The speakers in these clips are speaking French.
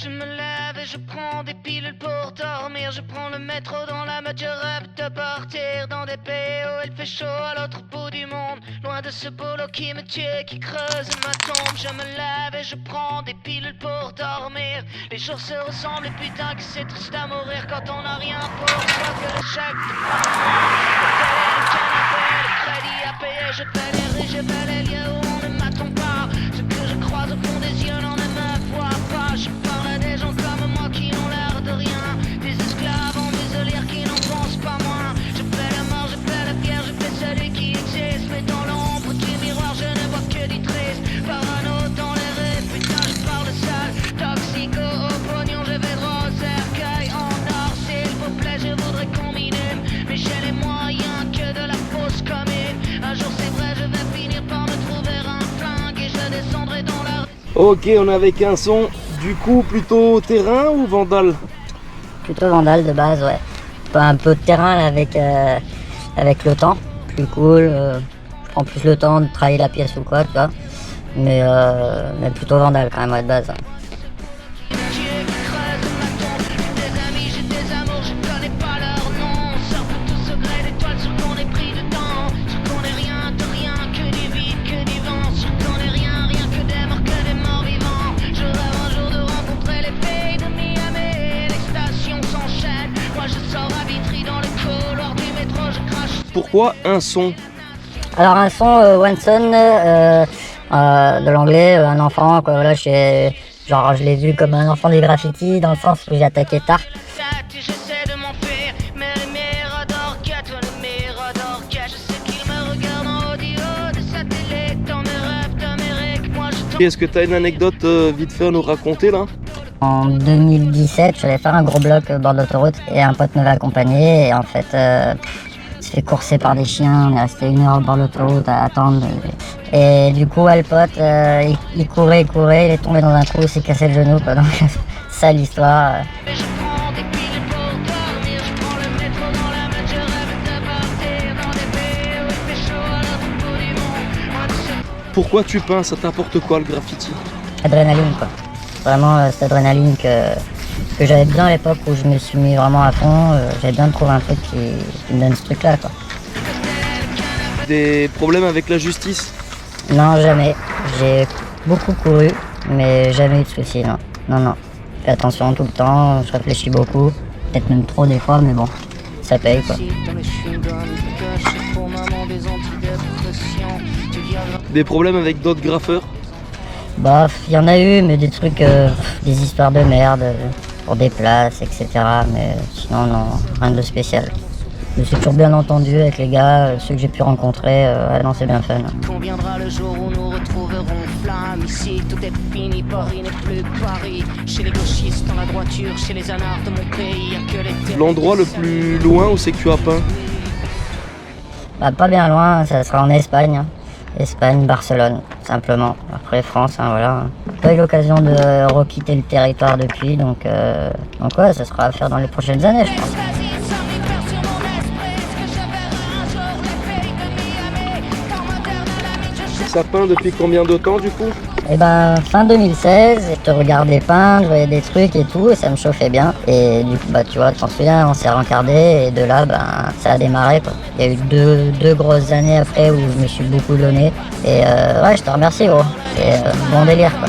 Je me lève et je prends des pilules pour dormir. Je prends le métro dans la mode, je rêve de partir dans des pays où il fait chaud à l'autre bout du monde. Loin de ce boulot qui me tue, qui creuse ma tombe. Je me lève et je prends des pilules pour dormir. Les jours se ressemblent et putain que c'est triste à mourir quand on n'a rien pour soi que le chèque de fin de mois. Le canapé, le crédit à payer, je fais les rues, je fais les lieux où on ne m'attend pas. Ce que je croise au fond des yeux n'en ne me voit pas. Je parle à des gens comme moi qui n'ont l'air de rien. Des esclaves en muselière qui n'en pensent pas moins. Je fais la mort, je fais la pierre, je fais celui qui existe. Mais dans l'ombre du miroir je ne vois que du triste. Parano dans les rues, putain je parle seul. Toxico au pognon, je vais droit au cercueil. En or s'il vous plaît, je voudrais qu'on m'inhume. Mais j'ai les moyens que de la fausse commune. Un jour c'est vrai, je vais finir par me trouver un flingue. Et je descendrai dans la rue. Ok, on est avec un son, du coup plutôt terrain ou vandal? Plutôt vandal de base, ouais. Un peu de terrain là, avec le temps, plus cool. Je prends plus le temps de travailler la pièce ou quoi, tu vois. Mais plutôt vandal quand même, ouais, de base. Ouais. Pourquoi un son? Alors un son One Son de l'anglais, un enfant quoi, voilà, genre je l'ai vu comme un enfant des graffitis dans le sens où j'ai attaqué tard. Est-ce que tu as une anecdote vite fait à nous raconter là? En 2017, j'allais faire un gros bloc bord d'autoroute et un pote m'avait accompagné et en fait s'est fait courser par des chiens, on est resté 1 heure au bord de l'autoroute à attendre. Et du coup, le pote, il courait, il est tombé dans un trou, il s'est cassé le genou, quoi. Donc, ça l'histoire. Pourquoi tu peins? Ça t'apporte quoi le graffiti? Adrénaline, quoi. Vraiment, cette adrénaline que j'avais bien à l'époque où je me suis mis vraiment à fond. J'avais bien trouvé un truc qui me donne ce truc-là, quoi. Des problèmes avec la justice? Non, jamais. J'ai beaucoup couru, mais jamais eu de soucis, non. Non. Je fais attention tout le temps, je réfléchis beaucoup. Peut-être même trop des fois, mais bon, ça paye, quoi. Des problèmes avec d'autres graffeurs? Bah, il y en a eu, mais des trucs, des histoires de merde, pour des places, etc. Mais sinon, non, rien de spécial. Je suis toujours bien entendu avec les gars, ceux que j'ai pu rencontrer, non, c'est bien fun. Quand viendra le jour où nous retrouverons flamme, ici tout est fini, Paris n'est plus Paris. Chez les gauchistes, dans la droiture, chez les anards de mon pays, y'a que les... L'endroit le plus loin où c'est que tu as peint? Bah, pas bien loin, ça sera en Espagne. Hein. Espagne, Barcelone, simplement. Après France, hein, voilà. J'ai pas eu l'occasion de requitter le territoire depuis, donc ouais, ça sera à faire dans les prochaines années, je pense. Ça peint depuis combien de temps du coup? Et ben fin 2016, je te regardais peindre, je voyais des trucs et tout, et ça me chauffait bien. Et du coup, bah tu vois, tu t'en souviens, on s'est rencardé et de là, ben ça a démarré quoi. Il y a eu deux grosses années après où je me suis beaucoup donné. Et ouais, je te remercie gros. C'est bon délire quoi.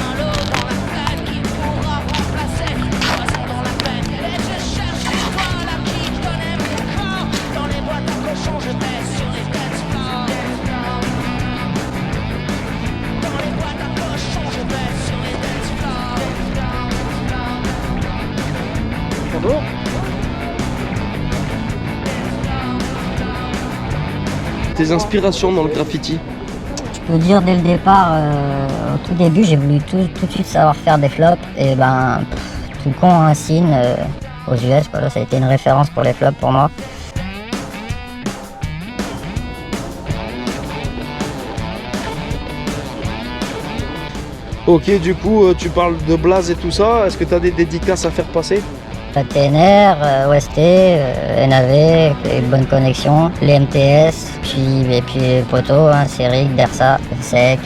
Bonjour. Tes inspirations dans le graffiti? Je peux dire dès le départ, au tout début, j'ai voulu tout de suite savoir faire des flops. Et ben, tout con, un signe aux US, quoi, ça a été une référence pour les flops pour moi. Ok, du coup, tu parles de Blaze et tout ça. Est-ce que tu as des dédicaces à faire passer? La TNR, OST, NAV, les bonnes connexions, les MTS, et puis les potos, hein, Céric, Dersa, Sec,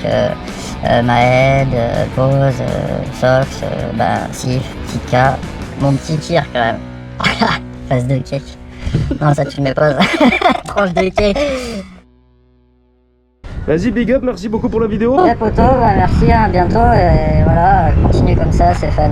Maed, Pose, Sox, Sif. petit K, mon petit tir quand même. Face de cake. Non, ça tu le mets pas. Tranche de cake. Vas-y, big up, merci beaucoup pour la vidéo. Ouais, poto, bah, merci, à bientôt. Et voilà, continue comme ça, c'est fun.